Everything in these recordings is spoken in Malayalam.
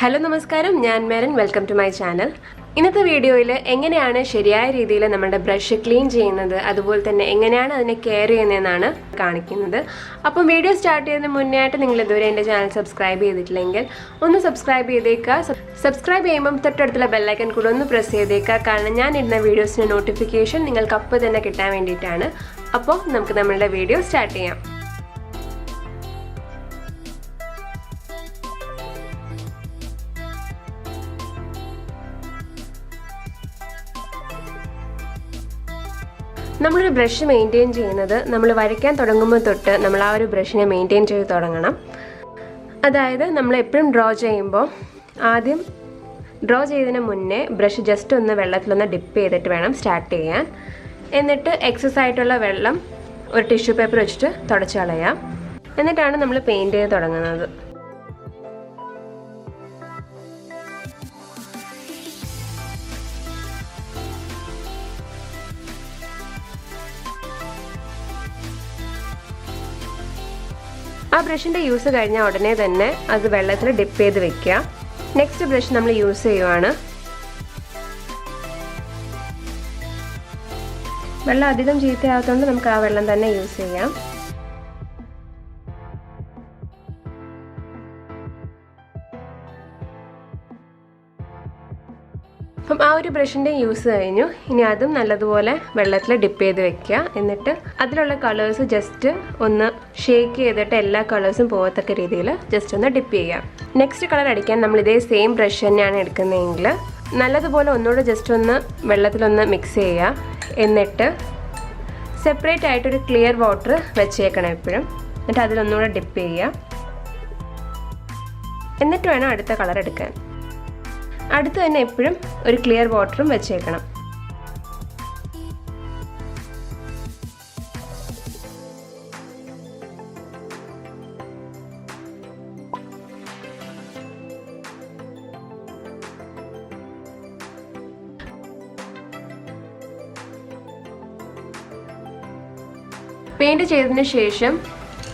Hello നമസ്കാരം ഞാൻ Merin welcome to my channel. ഇന്നത്തെ വീഡിയോയിൽ എങ്ങനെയാണ് ശരിയായ രീതിയിൽ നമ്മുടെ ബ്രഷ് ക്ലീൻ ചെയ്യുന്നത് അതുപോലെ തന്നെ എങ്ങനെയാണ് അതിനെ കെയർ ചെയ്യുന്നതെന്നാണ് കാണിക്കുന്നത്. അപ്പോൾ വീഡിയോ സ്റ്റാർട്ട് ചെയ്യുന്നതിന് മുന്നേ ആയിട്ട് നിങ്ങൾ ഇതുവരെ എൻ്റെ ചാനൽ സബ്സ്ക്രൈബ് ചെയ്തിട്ടില്ലെങ്കിൽ ഒന്ന് സബ്സ്ക്രൈബ് ചെയ്തേക്കുക. സബ്സ്ക്രൈബ് ചെയ്യുമ്പോൾ തൊട്ടടുത്തുള്ള ബെൽ ഐക്കൺ കൂടെ ഒന്ന് പ്രസ് ചെയ്തേക്കുക. കാരണം ഞാൻ ഇടുന്ന വീഡിയോസിൻ്റെ നോട്ടിഫിക്കേഷൻ നിങ്ങൾക്ക് അപ്പോൾ തന്നെ കിട്ടാൻ വേണ്ടിയിട്ടാണ്. അപ്പോൾ നമുക്ക് നമ്മളുടെ വീഡിയോ സ്റ്റാർട്ട് ചെയ്യാം. നമ്മളൊരു ബ്രഷ് മെയിൻറ്റെയിൻ ചെയ്യുന്നത് നമ്മൾ വരയ്ക്കാൻ തുടങ്ങുമ്പോൾ തൊട്ട് നമ്മൾ ആ ഒരു ബ്രഷിനെ മെയിൻറ്റെയിൻ ചെയ്ത് തുടങ്ങണം. അതായത് നമ്മൾ എപ്പോഴും ഡ്രോ ചെയ്യുമ്പോൾ ആദ്യം ഡ്രോ ചെയ്തതിന് മുന്നേ ബ്രഷ് ജസ്റ്റ് ഒന്ന് വെള്ളത്തിലൊന്ന് ഡിപ്പ് ചെയ്തിട്ട് വേണം സ്റ്റാർട്ട് ചെയ്യാൻ. എന്നിട്ട് എക്സസ് ആയിട്ടുള്ള വെള്ളം ഒരു ടിഷ്യൂ പേപ്പർ വെച്ചിട്ട് തുടച്ച് കളയാം. എന്നിട്ടാണ് നമ്മൾ പെയിൻറ്റ് ചെയ്ത് തുടങ്ങുന്നത്. ആ ബ്രഷിൻ്റെ യൂസ് കഴിഞ്ഞാൽ ഉടനെ തന്നെ അത് വെള്ളത്തിൽ ഡിപ്പ് ചെയ്ത് വെക്കുക. നെക്സ്റ്റ് ബ്രഷ് നമ്മൾ യൂസ് ചെയ്യുവാണ്. വെള്ളം അധികം ചീത്തയാകത്തോണ്ട് നമുക്ക് ആ വെള്ളം തന്നെ യൂസ് ചെയ്യാം. അപ്പം ആ ഒരു ബ്രഷിൻ്റെ യൂസ് കഴിഞ്ഞു. ഇനി അതും നല്ലതുപോലെ വെള്ളത്തിൽ ഡിപ്പ് ചെയ്ത് വെക്കുക. എന്നിട്ട് അതിലുള്ള കളേഴ്സ് ജസ്റ്റ് ഒന്ന് ഷേക്ക് ചെയ്തിട്ട് എല്ലാ കളേഴ്സും പോകത്തക്ക രീതിയിൽ ജസ്റ്റ് ഒന്ന് ഡിപ്പ് ചെയ്യാം. നെക്സ്റ്റ് കളർ അടിക്കാൻ നമ്മൾ ഇതേ സെയിം ബ്രഷ് തന്നെയാണ് എടുക്കുന്നതെങ്കിൽ നല്ലതുപോലെ ഒന്നുകൂടെ ജസ്റ്റ് ഒന്ന് വെള്ളത്തിലൊന്ന് മിക്സ് ചെയ്യുക. എന്നിട്ട് സെപ്പറേറ്റ് ആയിട്ടൊരു ക്ലിയർ വാട്ടർ വെച്ചേക്കണം എപ്പോഴും. എന്നിട്ട് അതിലൊന്നുകൂടെ ഡിപ്പ് ചെയ്യുക. എന്നിട്ട് വേണം അടുത്ത കളർ എടുക്കാൻ. അടുത്ത് തന്നെ എപ്പോഴും ഒരു ക്ലിയർ വാട്ടറും വെച്ചേക്കണം. പെയിൻറ് ചെയ്തതിന് ശേഷം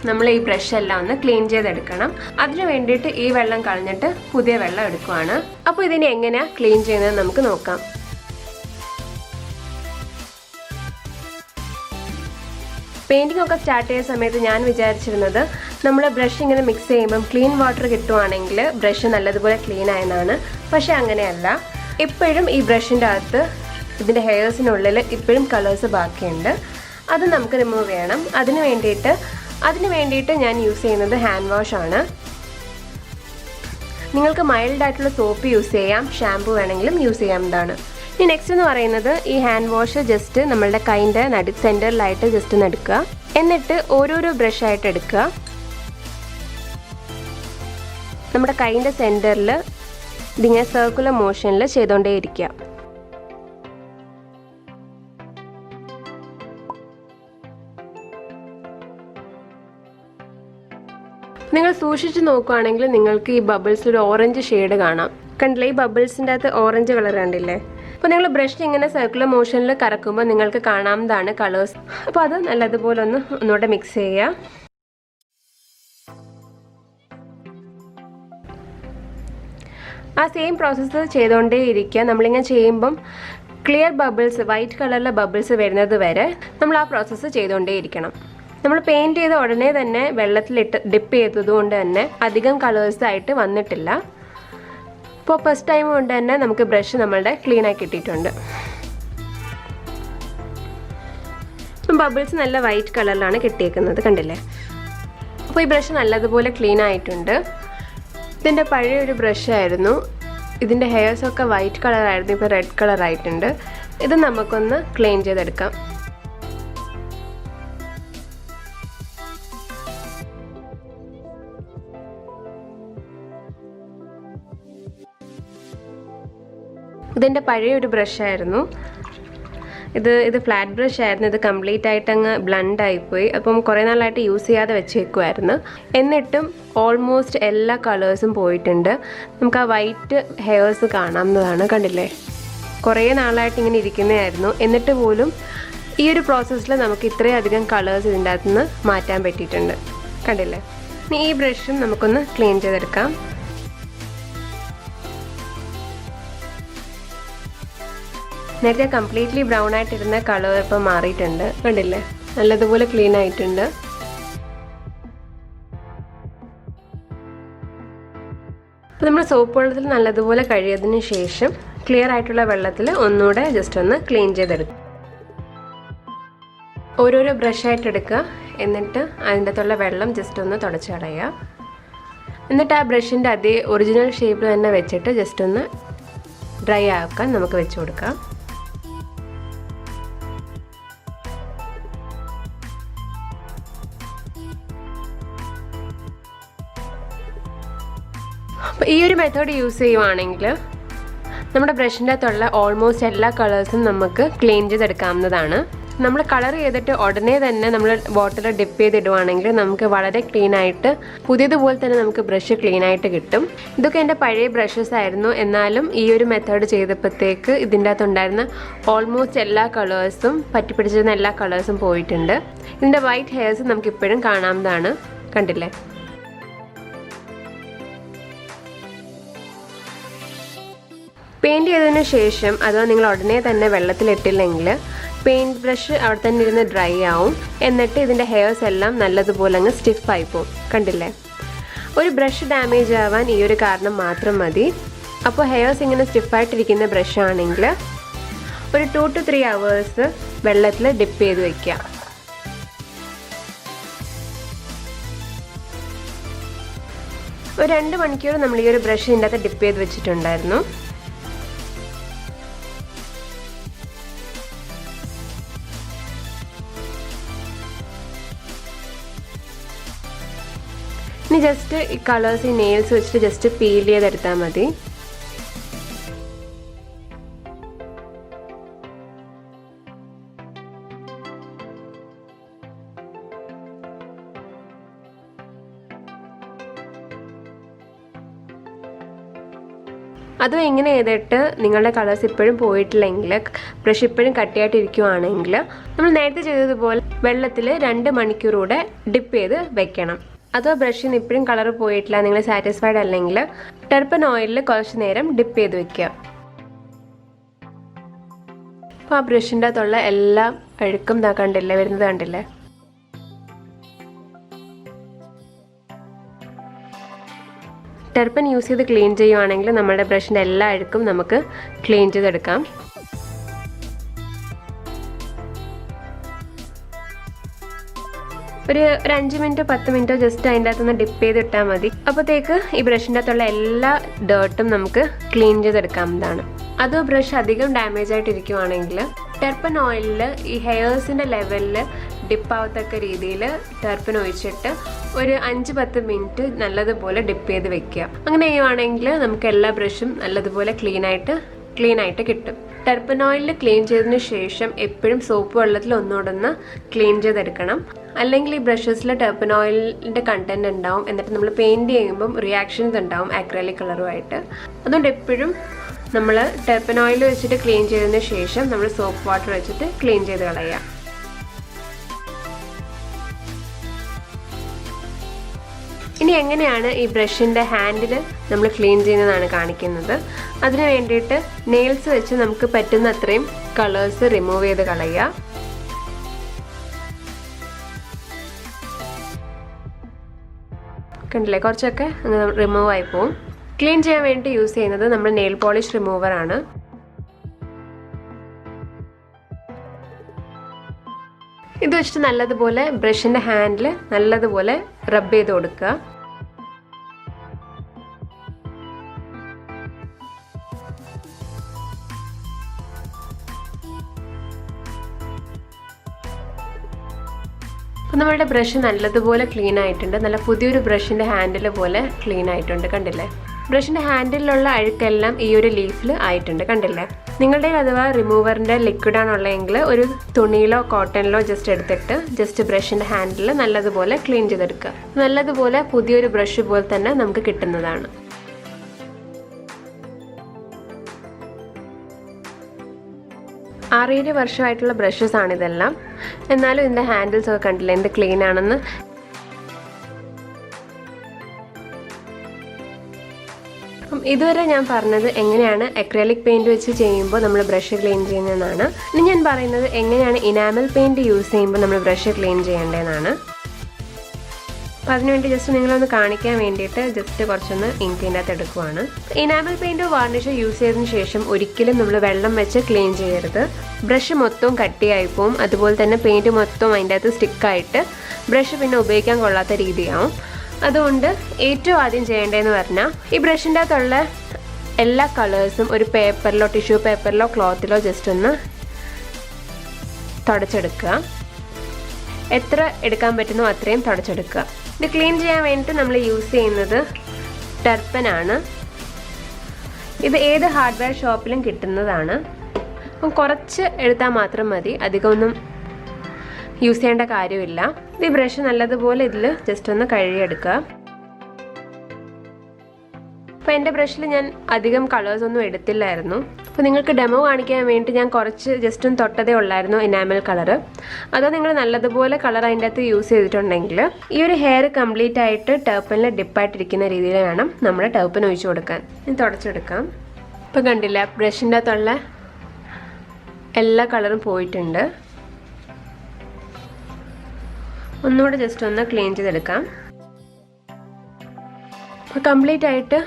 നമ്മൾ ഈ ബ്രഷ് എല്ലാം ഒന്ന് ക്ലീൻ ചെയ്തെടുക്കണം. അതിന് വേണ്ടിയിട്ട് ഈ വെള്ളം കളഞ്ഞിട്ട് പുതിയ വെള്ളം എടുക്കുവാണ്. അപ്പോൾ ഇതിനെ എങ്ങനെയാണ് ക്ലീൻ ചെയ്യുന്നത് നമുക്ക് നോക്കാം. പെയിൻറ്റിംഗ് ഒക്കെ സ്റ്റാർട്ട് ചെയ്ത സമയത്ത് ഞാൻ വിചാരിച്ചിരുന്നത് നമ്മൾ ബ്രഷ് ഇങ്ങനെ മിക്സ് ചെയ്യുമ്പം ക്ലീൻ വാട്ടർ കിട്ടുവാണെങ്കിൽ ബ്രഷ് നല്ലതുപോലെ ക്ലീൻ ആയെന്നാണ്. പക്ഷേ അങ്ങനെയല്ല. എപ്പോഴും ഈ ബ്രഷിൻ്റെ അകത്ത് ഇതിൻ്റെ ഹെയർസിനുള്ളിൽ ഇപ്പോഴും കളേഴ്സ് ബാക്കിയുണ്ട്. അത് നമുക്ക് റിമൂവ് ചെയ്യണം. അതിന് വേണ്ടിയിട്ട് ഞാൻ യൂസ് ചെയ്യുന്നത് ഹാൻഡ് വാഷ് ആണ്. നിങ്ങൾക്ക് മൈൽഡായിട്ടുള്ള സോപ്പ് യൂസ് ചെയ്യാം, ഷാമ്പു വേണമെങ്കിലും യൂസ് ചെയ്യാവുന്നതാണ്. ഇനി നെക്സ്റ്റ് എന്ന് പറയുന്നത് ഈ ഹാൻഡ് വാഷ് ജസ്റ്റ് നമ്മളുടെ കൈൻ്റെ സെൻറ്ററിലായിട്ട് ജസ്റ്റ് ഒന്ന് എടുക്കുക. എന്നിട്ട് ഓരോരോ ബ്രഷായിട്ട് എടുക്കുക. നമ്മുടെ കൈൻ്റെ സെൻറ്ററിൽ ഇതിങ്ങനെ സർക്കുലർ മോഷനിൽ ചെയ്തുകൊണ്ടേ ഇരിക്കുക. നിങ്ങൾ സൂക്ഷിച്ച് നോക്കുകയാണെങ്കിൽ നിങ്ങൾക്ക് ഈ ബബിൾസ് ഒരു ഓറഞ്ച് ഷെയ്ഡ് കാണാം. കണ്ടില്ലേ, ഈ ബബിൾസിൻ്റെ അകത്ത് ഓറഞ്ച് കളർ കണ്ടില്ലേ? അപ്പോൾ നിങ്ങൾ ബ്രഷ് ഇങ്ങനെ സർക്കുലർ മോഷനിൽ കറക്കുമ്പോൾ നിങ്ങൾക്ക് കാണാവുന്നതാണ് കളേഴ്സ്. അപ്പോൾ അത് നല്ലതുപോലെ ഒന്നുകൂടെ മിക്സ് ചെയ്യുക. ആ സെയിം പ്രോസസ്സ് ചെയ്തുകൊണ്ടേ ഇരിക്കുക. നമ്മളിങ്ങനെ ചെയ്യുമ്പം ക്ലിയർ ബബിൾസ്, വൈറ്റ് കളറിലെ ബബിൾസ് വരുന്നത് വരെ നമ്മൾ ആ പ്രോസസ്സ് ചെയ്തുകൊണ്ടേ ഇരിക്കണം. നമ്മൾ പെയിൻറ്റ് ചെയ്ത ഉടനെ തന്നെ വെള്ളത്തിലിട്ട് ഡിപ്പ് ചെയ്തതുകൊണ്ട് തന്നെ അധികം കളേഴ്സായിട്ട് വന്നിട്ടില്ല. ഇപ്പോൾ ഫസ്റ്റ് ടൈം കൊണ്ട് തന്നെ നമുക്ക് ബ്രഷ് നമ്മളുടെ ക്ലീനായി കിട്ടിയിട്ടുണ്ട്. ബബിൾസ് നല്ല വൈറ്റ് കളറിലാണ് കിട്ടിയേക്കുന്നത്, കണ്ടില്ലേ? അപ്പോൾ ഈ ബ്രഷ് നല്ലതുപോലെ ക്ലീൻ ആയിട്ടുണ്ട്. ഇതിൻ്റെ പഴയൊരു ബ്രഷായിരുന്നു. ഇതിൻ്റെ ഹെയർസൊക്കെ വൈറ്റ് കളറായിരുന്നു, ഇപ്പോൾ റെഡ് കളറായിട്ടുണ്ട്. ഇത് നമുക്കൊന്ന് ക്ലീൻ ചെയ്തെടുക്കാം. ഇതെൻ്റെ പഴയൊരു ബ്രഷായിരുന്നു. ഇത് ഫ്ലാറ്റ് ബ്രഷ് ആയിരുന്നു. ഇത് കംപ്ലീറ്റ് ആയിട്ട് അങ്ങ് ബ്ലണ്ട് ആയിപ്പോയി. അപ്പം കുറേ നാളായിട്ട് യൂസ് ചെയ്യാതെ വെച്ചേക്കുമായിരുന്നു. എന്നിട്ടും ഓൾമോസ്റ്റ് എല്ലാ കളേഴ്സും പോയിട്ടുണ്ട്. നമുക്ക് ആ വൈറ്റ് ഹെയർസ് കാണാവുന്നതാണ്, കണ്ടില്ലേ? കുറേ നാളായിട്ട് ഇങ്ങനെ ഇരിക്കുന്നതായിരുന്നു. എന്നിട്ട് പോലും ഈ ഒരു പ്രോസസ്സിൽ നമുക്ക് ഇത്രയധികം കളേഴ്സ് ഇതിൻ്റെ അകത്തുനിന്ന് മാറ്റാൻ പറ്റിയിട്ടുണ്ട്, കണ്ടില്ലേ? ഇനി ഈ ബ്രഷും നമുക്കൊന്ന് ക്ലീൻ ചെയ്തെടുക്കാം. നേരത്തെ കംപ്ലീറ്റ്ലി ബ്രൗൺ ആയിട്ടിരുന്ന കളർ ഇപ്പം മാറിയിട്ടുണ്ട്. കണ്ടില്ലേ, നല്ലതുപോലെ ക്ലീൻ ആയിട്ടുണ്ട്. അപ്പോൾ നമ്മൾ സോപ്പ് വെള്ളത്തിൽ നല്ലതുപോലെ കഴുകിയതിന് ശേഷം ക്ലിയർ ആയിട്ടുള്ള വെള്ളത്തിൽ ഒന്നുകൂടെ ജസ്റ്റ് ഒന്ന് ക്ലീൻ ചെയ്തെടുക്കുക. ഓരോരോ ബ്രഷായിട്ട് എടുക്കുക. എന്നിട്ട് അതിൻ്റെ അകത്തുള്ള വെള്ളം ജസ്റ്റ് ഒന്ന് തുടച്ച് കളയുക. എന്നിട്ട് ആ ബ്രഷിൻ്റെ അതേ ഒറിജിനൽ ഷേപ്പിൽ തന്നെ വെച്ചിട്ട് ജസ്റ്റ് ഒന്ന് ഡ്രൈ ആക്കാൻ നമുക്ക് വെച്ച് കൊടുക്കാം. അപ്പോൾ ഈ ഒരു മെത്തേഡ് യൂസ് ചെയ്യുവാണെങ്കിൽ നമ്മുടെ ബ്രഷിൻ്റെ അകത്തുള്ള ഓൾമോസ്റ്റ് എല്ലാ കളേഴ്സും നമുക്ക് ക്ലീൻ ചെയ്തെടുക്കാവുന്നതാണ്. നമ്മൾ കളർ ചെയ്തിട്ട് ഉടനെ തന്നെ നമ്മൾ വാട്ടറിൽ ഡിപ്പ് ചെയ്തിടുവാണെങ്കിൽ നമുക്ക് വളരെ ക്ലീൻ ആയിട്ട് പുതിയതുപോലെ തന്നെ നമുക്ക് ബ്രഷ് ക്ലീൻ ആയിട്ട് കിട്ടും. ഇതൊക്കെ എൻ്റെ പഴയ ബ്രഷസ് ആയിരുന്നു. എന്നാലും ഈ ഒരു മെത്തേഡ് ചെയ്തപ്പോഴത്തേക്ക് ഇതിൻ്റെ അകത്തുണ്ടായിരുന്ന ഓൾമോസ്റ്റ് എല്ലാ കളേഴ്സും പറ്റിപ്പിടിച്ചിരുന്ന എല്ലാ കളേഴ്സും പോയിട്ടുണ്ട്. ഇതിൻ്റെ വൈറ്റ് ഹെയർസ് നമുക്കിപ്പോഴും കാണാവുന്നതാണ്. കണ്ടില്ലേ? പെയിൻറ്റ് ചെയ്തതിന് ശേഷം അഥവാ നിങ്ങൾ ഉടനെ തന്നെ വെള്ളത്തിലിട്ടില്ലെങ്കിൽ പെയിൻറ്റ് ബ്രഷ് അവിടെ തന്നെ ഇരുന്ന് ഡ്രൈ ആവും. എന്നിട്ട് ഇതിൻ്റെ ഹെയർസ് എല്ലാം നല്ലതുപോലെ അങ്ങ് സ്റ്റിഫായി പോകും. കണ്ടില്ലേ? ഒരു ബ്രഷ് ഡാമേജ് ആവാൻ ഈ ഒരു കാരണം മാത്രം മതി. അപ്പോൾ ഹെയർസ് ഇങ്ങനെ സ്റ്റിഫായിട്ടിരിക്കുന്ന ബ്രഷ് ആണെങ്കിൽ ഒരു 2 to 3 hours വെള്ളത്തിൽ ഡിപ്പ് ചെയ്ത് വയ്ക്കുക. ഒരു 2 മണിക്കൂർ നമ്മൾ ഈ ഒരു ബ്രഷ് ഇതിൻ്റെ അകത്ത് ഡിപ്പ് ചെയ്ത് വെച്ചിട്ടുണ്ടായിരുന്നു. ഇനി ജസ്റ്റ് ഈ കളേഴ്സ് ഈ നെയിൽസ് വെച്ചിട്ട് ജസ്റ്റ് പീൽ ചെയ്തെടുത്താൽ മതി. അതും ഇങ്ങനെ ചെയ്തിട്ട് നിങ്ങളുടെ കളേഴ്സ് ഇപ്പോഴും പോയിട്ടില്ലെങ്കിൽ, ബ്രഷ് ഇപ്പോഴും കട്ടിയായിട്ടിരിക്കുവാണെങ്കിൽ നമ്മൾ നേരത്തെ ചെയ്തതുപോലെ വെള്ളത്തിൽ 2 മണിക്കൂർ കൂടെ ഡിപ്പ് ചെയ്ത് വെക്കണം. അതോ ബ്രഷിന് ഇപ്പോഴും കളർ പോയിട്ടില്ല, നിങ്ങൾ സാറ്റിസ്ഫൈഡ് അല്ലെങ്കിൽ ടെർപ്പൻ ഓയിലിൽ കുറച്ച് നേരം ഡിപ്പ് ചെയ്ത് വെക്കുക. അപ്പോൾ ആ ബ്രഷിൻ്റെ അകത്തുള്ള എല്ലാ അഴുക്കും കണ്ടില്ലേ, വരുന്നത് കണ്ടില്ലേ? ടെർപ്പൻ യൂസ് ചെയ്ത് ക്ലീൻ ചെയ്യുവാണെങ്കിൽ നമ്മുടെ ബ്രഷിൻ്റെ എല്ലാ അഴുക്കും നമുക്ക് ക്ലീൻ ചെയ്തെടുക്കാം. ഒരു 5 മിനിറ്റോ 10 മിനിറ്റോ ജസ്റ്റ് അതിൻ്റെ അകത്തുനിന്ന് ഡിപ്പ് ചെയ്തിട്ടാൽ മതി. അപ്പോഴത്തേക്ക് ഈ ബ്രഷിൻ്റെ അകത്തുള്ള എല്ലാ ഡേർട്ടും നമുക്ക് ക്ലീൻ ചെയ്തെടുക്കാവുന്നതാണ്. അത് ബ്രഷ് അധികം ഡാമേജ് ആയിട്ടിരിക്കുവാണെങ്കിൽ ടെർപ്പൻ ഓയിലിൽ ഈ ഹെയർസിൻ്റെ ലെവലിൽ ഡിപ്പാവത്തക്ക രീതിയിൽ ടെർപ്പൻ ഒഴിച്ചിട്ട് ഒരു 5-10 മിനിറ്റ് നല്ലതുപോലെ ഡിപ്പ് ചെയ്ത് വെക്കുക. അങ്ങനെ ചെയ്യുവാണെങ്കിൽ നമുക്ക് എല്ലാ ബ്രഷും നല്ലതുപോലെ ക്ലീൻ ആയിട്ട് കിട്ടും. ടെർപ്പൻ ഓയിലിൽ ക്ലീൻ ചെയ്തതിന് ശേഷം എപ്പോഴും സോപ്പ് വെള്ളത്തിൽ ഒന്നുകൂടെ ക്ലീൻ ചെയ്തെടുക്കണം. അല്ലെങ്കിൽ ഈ ബ്രഷസിൽ ടെർപ്പൻ ഓയിലിൻ്റെ കണ്ടന്റ് ഉണ്ടാവും. എന്നിട്ട് നമ്മൾ പെയിൻറ്റ് ചെയ്യുമ്പം റിയാക്ഷൻസ് ഉണ്ടാവും അക്രലിക് കളറുമായിട്ട്. അതുകൊണ്ട് എപ്പോഴും നമ്മൾ ടെർപ്പൻ ഓയിൽ വെച്ചിട്ട് ക്ലീൻ ചെയ്തതിന് ശേഷം നമ്മൾ സോപ്പ് വാട്ടർ വെച്ചിട്ട് ക്ലീൻ ചെയ്ത് കളയുക. ഇനി എങ്ങനെയാണ് ഈ ബ്രഷിൻ്റെ ഹാൻഡിൽ നമ്മൾ ക്ലീൻ ചെയ്യുന്നതാണ് കാണിക്കുന്നത്. അതിന് വേണ്ടിയിട്ട് നെയിൽസ് വെച്ച് നമുക്ക് പറ്റുന്ന അത്രയും കളേഴ്സ് റിമൂവ് ചെയ്ത് കളയുക. കണ്ടില്ലേ, കുറച്ചൊക്കെ റിമൂവ് ആയി പോവും. ക്ലീൻ ചെയ്യാൻ വേണ്ടി യൂസ് ചെയ്യുന്നത് നമ്മൾ നെയിൽ പോളിഷ് റിമൂവർ ആണ്. ഇത് വെച്ചിട്ട് നല്ലതുപോലെ ബ്രഷിൻ്റെ ഹാൻഡിൽ നല്ലതുപോലെ റബ്ബ് ചെയ്ത് കൊടുക്കുക. അപ്പോൾ നമ്മളുടെ ബ്രഷ് നല്ലതുപോലെ ക്ലീൻ ആയിട്ടുണ്ട്. നല്ല പുതിയൊരു ബ്രഷിൻ്റെ ഹാൻഡിൽ പോലെ ക്ലീൻ ആയിട്ടുണ്ട്. കണ്ടില്ലേ? ബ്രഷിൻ്റെ ഹാൻഡിലുള്ള അഴുക്കെല്ലാം ഈ ഒരു ലീഫിൽ ആയിട്ടുണ്ട്. കണ്ടില്ലേ? നിങ്ങളുടെ അഥവാ റിമൂവറിൻ്റെ ലിക്വിഡാണുള്ളതെങ്കിൽ ഒരു തുണിയിലോ കോട്ടണിലോ ജസ്റ്റ് എടുത്തിട്ട് ജസ്റ്റ് ബ്രഷിൻ്റെ ഹാൻഡിൽ നല്ലതുപോലെ ക്ലീൻ ചെയ്തെടുക്കുക. നല്ലതുപോലെ പുതിയൊരു ബ്രഷ് പോലെ തന്നെ നമുക്ക് കിട്ടുന്നതാണ്. 6-7 വർഷമായിട്ടുള്ള ബ്രഷസ് ആണിതെല്ലാം. എന്നാലും ഇതിൻ്റെ ഹാൻഡിൽസ് ഒക്കെ കണ്ടില്ലേ എന്ത് ക്ലീൻ ആണെന്ന്. ഇതുവരെ ഞാൻ പറഞ്ഞത് എങ്ങനെയാണ് അക്രിലിക് പെയിൻറ് വെച്ച് ചെയ്യുമ്പോൾ നമ്മൾ ബ്രഷ് ക്ലീൻ ചെയ്യുന്നതെന്നാണ്. ഇനി ഞാൻ പറയുന്നത് എങ്ങനെയാണ് ഇനാമൽ പെയിൻറ് യൂസ് ചെയ്യുമ്പോൾ നമ്മൾ ബ്രഷ് ക്ലീൻ ചെയ്യേണ്ടതെന്നാണ്. അപ്പോൾ അതിനുവേണ്ടി ജസ്റ്റ് നിങ്ങളൊന്ന് കാണിക്കാൻ വേണ്ടിയിട്ട് ജസ്റ്റ് കുറച്ചൊന്ന് ഇങ്കിൻ്റെ അകത്ത് എടുക്കുവാണ്. ഇനാമൽ പെയിൻറ്റോ വാർണിഷോ യൂസ് ചെയ്തതിന് ശേഷം ഒരിക്കലും നമ്മൾ വെള്ളം വെച്ച് ക്ലീൻ ചെയ്യരുത്. ബ്രഷ് മൊത്തവും കട്ടിയായി പോവും. അതുപോലെ തന്നെ പെയിൻറ്റ് മൊത്തം അതിൻ്റെ അകത്ത് സ്റ്റിക്കായിട്ട് ബ്രഷ് പിന്നെ ഉപയോഗിക്കാൻ കൊള്ളാത്ത രീതിയാവും. അതുകൊണ്ട് ഏറ്റവും ആദ്യം ചെയ്യേണ്ടതെന്ന് പറഞ്ഞാൽ ഈ ബ്രഷിൻ്റെ അകത്തുള്ള എല്ലാ കളേഴ്സും ഒരു പേപ്പറിലോ ടിഷ്യൂ പേപ്പറിലോ ക്ലോത്തിലോ ജസ്റ്റ് ഒന്ന് തുടച്ചെടുക്കുക. എത്ര എടുക്കാൻ പറ്റുന്നോ അത്രയും തുടച്ചെടുക്കുക. ഇത് ക്ലീൻ ചെയ്യാൻ വേണ്ടിയിട്ട് നമ്മൾ യൂസ് ചെയ്യുന്നത് ടർപ്പനാണ്. ഇത് ഏത് ഹാർഡ്വെയർ ഷോപ്പിലും കിട്ടുന്നതാണ്. അപ്പം കുറച്ച് എടുത്താൽ മാത്രം മതി, അധികമൊന്നും യൂസ് ചെയ്യേണ്ട കാര്യമില്ല. ഈ ബ്രഷ് നല്ലതുപോലെ ഇതിൽ ജസ്റ്റ് ഒന്ന് കഴുകിയെടുക്കുക. അപ്പോൾ എൻ്റെ ബ്രഷിൽ ഞാൻ അധികം കളേഴ്സ് ഒന്നും എടുത്തില്ലായിരുന്നു. അപ്പോൾ നിങ്ങൾക്ക് ഡെമോ കാണിക്കാൻ വേണ്ടി ഞാൻ കുറച്ച് ജസ്റ്റ് ഒന്ന് തൊട്ടതേ ഉള്ളായിരുന്നു ഇനാമൽ കളർ. അതോ നിങ്ങൾ നല്ലതുപോലെ കളർ അതിൻ്റെ അകത്ത് യൂസ് ചെയ്തിട്ടുണ്ടെങ്കിൽ ഈ ഒരു ഹെയർ കംപ്ലീറ്റ് ആയിട്ട് ടർപ്പനിൽ ഡിപ്പായിട്ടിരിക്കുന്ന രീതിയിൽ വേണം നമ്മൾ ടർപ്പൻ ഒഴിച്ചു കൊടുക്കാൻ. ഇനി തുടച്ചെടുക്കാം. ഇപ്പോൾ കണ്ടില്ല, ബ്രഷിൻ്റെ അകത്തുള്ള എല്ലാ കളറും പോയിട്ടുണ്ട്. ഒന്നുകൂടെ ജസ്റ്റ് ഒന്ന് ക്ലീൻ ചെയ്തെടുക്കാം. അപ്പോൾ കംപ്ലീറ്റ് ആയിട്ട്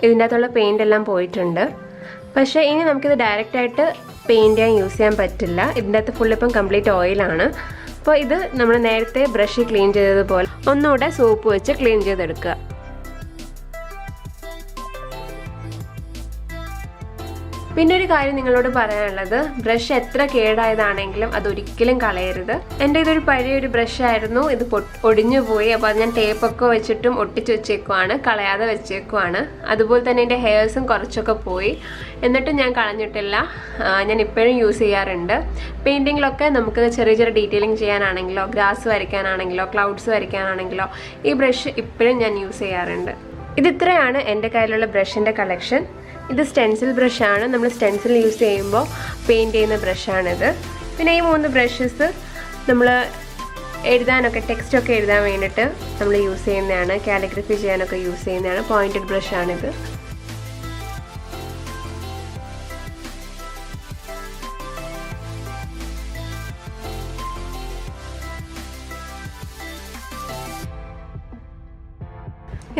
ഇതിൻ്റെ അകത്തുള്ള പെയിൻ്റ് എല്ലാം പോയിട്ടുണ്ട്. പക്ഷേ ഇനി നമുക്കിത് ഡയറക്റ്റായിട്ട് പെയിൻറ്റ് ചെയ്യാൻ യൂസ് ചെയ്യാൻ പറ്റില്ല. ഇതിൻ്റെ അകത്ത് ഫുള്ളിപ്പം കംപ്ലീറ്റ് ഓയിലാണ്. അപ്പോൾ ഇത് നമ്മൾ നേരത്തെ ബ്രഷ് ക്ലീൻ ചെയ്തതുപോലെ ഒന്നുകൂടെ സോപ്പ് വെച്ച് ക്ലീൻ ചെയ്തെടുക്കുക. പിന്നെ ഒരു കാര്യം നിങ്ങളോട് പറയാനുള്ളത്, ബ്രഷ് എത്ര കേടായതാണെങ്കിലും അതൊരിക്കലും കളയരുത്. എൻ്റെ ഇതൊരു പഴയൊരു ബ്രഷായിരുന്നു. ഇത് ഒടിഞ്ഞു പോയി. അപ്പോൾ അത് ഞാൻ ടേപ്പൊക്കെ വെച്ചിട്ടും ഒട്ടിച്ച് വെച്ചേക്കുവാണ്, കളയാതെ വെച്ചേക്കുവാണ്. അതുപോലെ തന്നെ എൻ്റെ ഹെയർസും കുറച്ചൊക്കെ പോയി, എന്നിട്ടും ഞാൻ കളഞ്ഞിട്ടില്ല. ഞാൻ ഇപ്പോഴും യൂസ് ചെയ്യാറുണ്ട്. പെയിൻറ്റിങ്ങിലൊക്കെ നമുക്ക് ചെറിയ ചെറിയ ഡീറ്റെയിലിംഗ് ചെയ്യാനാണെങ്കിലോ ഗ്രാസ് വരയ്ക്കാനാണെങ്കിലോ ക്ലൗഡ്സ് വരയ്ക്കാനാണെങ്കിലോ ഈ ബ്രഷ് ഇപ്പോഴും ഞാൻ യൂസ് ചെയ്യാറുണ്ട്. ഇതിത്രയാണ് എൻ്റെ കയ്യിലുള്ള ബ്രഷിൻ്റെ കളക്ഷൻ. ഇത് സ്റ്റെൻസിൽ ബ്രഷാണ്. നമ്മൾ സ്റ്റെൻസിൽ യൂസ് ചെയ്യുമ്പോൾ പെയിൻറ്റ് ചെയ്യുന്ന ബ്രഷാണിത്. പിന്നെ ഈ 3 ബ്രഷസ് നമ്മൾ എഴുതാനൊക്കെ ടെക്സ്റ്റൊക്കെ എഴുതാൻ വേണ്ടിയിട്ട് നമ്മൾ യൂസ് ചെയ്യുന്നതാണ്. കാലിഗ്രഫി ചെയ്യാനൊക്കെ യൂസ് ചെയ്യുന്നതാണ്. പോയിൻറ്റഡ് ബ്രഷാണിത്.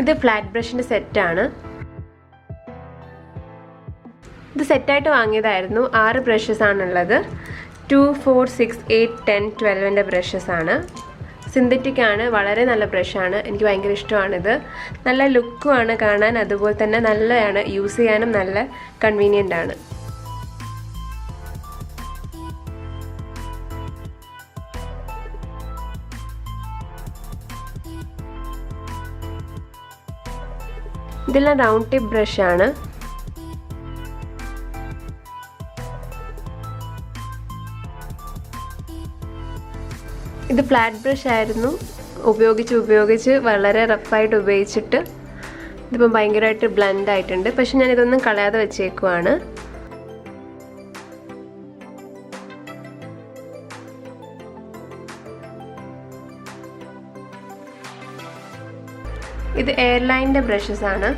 ഇത് ഫ്ലാറ്റ് ബ്രഷിൻ്റെ സെറ്റാണ്. ഇത് സെറ്റായിട്ട് വാങ്ങിയതായിരുന്നു. 6 ബ്രഷസ് ആണുള്ളത്. 2, 4, 6, 8, 10, 12 ബ്രഷസ് ആണ്. സിന്തറ്റിക് ആണ്. വളരെ നല്ല ബ്രഷാണ്. എനിക്ക് ഭയങ്കര ഇഷ്ടമാണിത്. നല്ല ലുക്കുമാണ് കാണാൻ. അതുപോലെ തന്നെ നല്ലതാണ്, യൂസ് ചെയ്യാനും നല്ല കൺവീനിയൻ്റ് ആണ്. ഇതെല്ലാം റൗണ്ട് ടിപ്പ് ബ്രഷാണ്. ഇത് ഫ്ലാറ്റ് ബ്രഷ് ആയിരുന്നു. ഉപയോഗിച്ച് വളരെ റഫായിട്ട് ഉപയോഗിച്ചിട്ട് ഇതിപ്പം ഭയങ്കരമായിട്ട് ബ്ലെൻഡ് ആയിട്ടുണ്ട്. പക്ഷെ ഞാനിതൊന്നും കളയാതെ വെച്ചേക്കുവാണ്. ഇത് എയർലൈനിൻ്റെ ബ്രഷസ് ആണ്.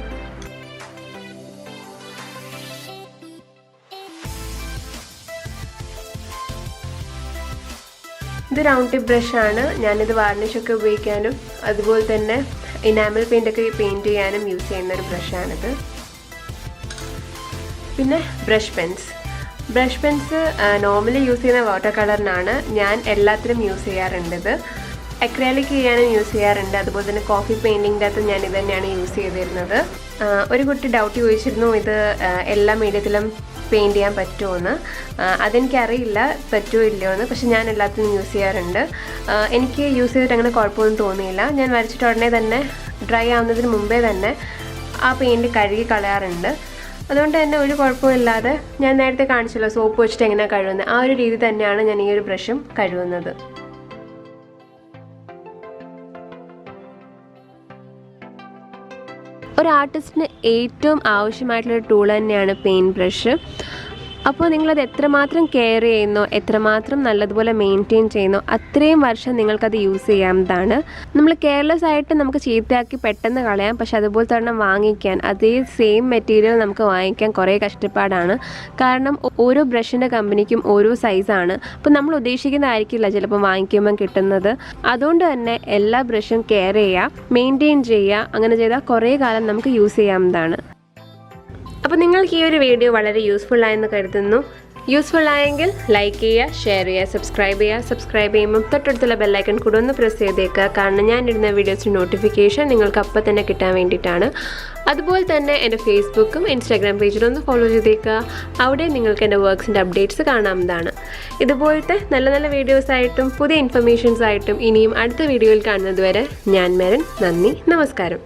ഇത് റൗണ്ട് ടിപ്പ് ബ്രഷാണ്. ഞാനിത് വാർണിഷൊക്കെ ഉപയോഗിക്കാനും അതുപോലെ തന്നെ ഇനാമൽ പെയിൻ്റൊക്കെ പെയിൻറ്റ് ചെയ്യാനും യൂസ് ചെയ്യുന്ന ഒരു ബ്രഷാണിത്. പിന്നെ ബ്രഷ് പെൻസ് നോർമലി യൂസ് ചെയ്യുന്ന വാട്ടർ കളറിനാണ്. ഞാൻ എല്ലാത്തിനും യൂസ് ചെയ്യാറുണ്ട്. ഇത് അക്രിലിക് ചെയ്യാനും യൂസ് ചെയ്യാറുണ്ട്. അതുപോലെ തന്നെ കോഫി പെയിൻറ്റിങ്ങിൻ്റെ അകത്ത് ഞാൻ ഇത് തന്നെയാണ് യൂസ് ചെയ്തിരുന്നത്. ഒരു കുട്ടി ഡൗട്ട് ചോദിച്ചിരുന്നു, ഇത് എല്ലാ മീഡിയത്തിലും പെയിൻറ്റ് ചെയ്യാൻ പറ്റുമോയെന്ന്. അതെനിക്കറിയില്ല പറ്റുമോ ഇല്ലയോ എന്ന്. പക്ഷെ ഞാൻ എല്ലാത്തിനും യൂസ് ചെയ്യാറുണ്ട്. എനിക്ക് യൂസ് ചെയ്തിട്ട് അങ്ങനെ കുഴപ്പമൊന്നും തോന്നിയില്ല. ഞാൻ വരച്ചിട്ട് ഉടനെ തന്നെ ഡ്രൈ ആവുന്നതിന് മുമ്പേ തന്നെ ആ പെയിൻറ്റ് കഴുകി കളയാറുണ്ട്. അതുകൊണ്ട് തന്നെ ഒരു കുഴപ്പമില്ലാതെ ഞാൻ നേരത്തെ കാണിച്ചല്ലോ സോപ്പ് വെച്ചിട്ട് എങ്ങനെയാണ് കഴുകുന്നത്, ആ ഒരു രീതി തന്നെയാണ് ഞാൻ ഈ ഒരു ബ്രഷും കഴുകുന്നത്. ഒരു ആർട്ടിസ്റ്റിന് ഏറ്റവും ആവശ്യമായിട്ടുള്ളൊരു ടൂൾ തന്നെയാണ് പെയിൻറ്റ് ബ്രഷ്. അപ്പോൾ നിങ്ങളത് എത്രമാത്രം കെയർ ചെയ്യുന്നോ, എത്രമാത്രം നല്ലതുപോലെ മെയിൻറ്റെയിൻ ചെയ്യുന്നോ, അത്രയും വർഷം നിങ്ങൾക്കത് യൂസ് ചെയ്യാവുന്നതാണ്. നമ്മൾ കെയർലെസ് ആയിട്ട് നമുക്ക് ചീത്തയാക്കി പെട്ടെന്ന് കളയാം. പക്ഷെ അതുപോലെ തന്നെ വാങ്ങിക്കാൻ അതേ സെയിം മെറ്റീരിയൽ നമുക്ക് വാങ്ങിക്കാൻ കുറേ കഷ്ടപ്പാടാണ്. കാരണം ഓരോ ബ്രഷിൻ്റെ കമ്പനിക്കും ഓരോ സൈസാണ്. അപ്പോൾ നമ്മൾ ഉദ്ദേശിക്കുന്നതായിരിക്കില്ല ചിലപ്പോൾ വാങ്ങിക്കുമ്പോൾ കിട്ടുന്നത്. അതുകൊണ്ട് തന്നെ എല്ലാ ബ്രഷും കെയർ ചെയ്യുക, മെയിൻറ്റെയിൻ ചെയ്യുക. അങ്ങനെ ചെയ്താൽ കുറേ കാലം നമുക്ക് യൂസ് ചെയ്യാവുന്നതാണ്. അപ്പോൾ നിങ്ങൾക്ക് ഈ ഒരു വീഡിയോ വളരെ യൂസ്ഫുൾ ആയെന്ന് കരുതുന്നു. യൂസ്ഫുൾ ആയെങ്കിൽ ലൈക്ക് ചെയ്യുക, ഷെയർ ചെയ്യുക, സബ്സ്ക്രൈബ് ചെയ്യുമ്പോൾ തൊട്ടടുത്തുള്ള ബെല്ലൈക്കൺ കൂടെ ഒന്ന് പ്രസ് ചെയ്തേക്കുക. കാരണം ഞാനിടുന്ന വീഡിയോസിൻ്റെ നോട്ടിഫിക്കേഷൻ നിങ്ങൾക്ക് അപ്പോൾ തന്നെ കിട്ടാൻ വേണ്ടിയിട്ടാണ്. അതുപോലെ തന്നെ എൻ്റെ ഫേസ്ബുക്കും ഇൻസ്റ്റാഗ്രാം പേജിലൊന്ന് ഫോളോ ചെയ്തേക്കുക. അവിടെ നിങ്ങൾക്ക് എൻ്റെ വർക്ക്സിൻ്റെ അപ്ഡേറ്റ്സ് കാണാവുന്നതാണ്. ഇതുപോലത്തെ നല്ല നല്ല വീഡിയോസായിട്ടും പുതിയ ഇൻഫർമേഷൻസായിട്ടും ഇനിയും അടുത്ത വീഡിയോയിൽ കാണുന്നത് വരെ ഞാൻ മെറിൻ. നന്ദി, നമസ്കാരം.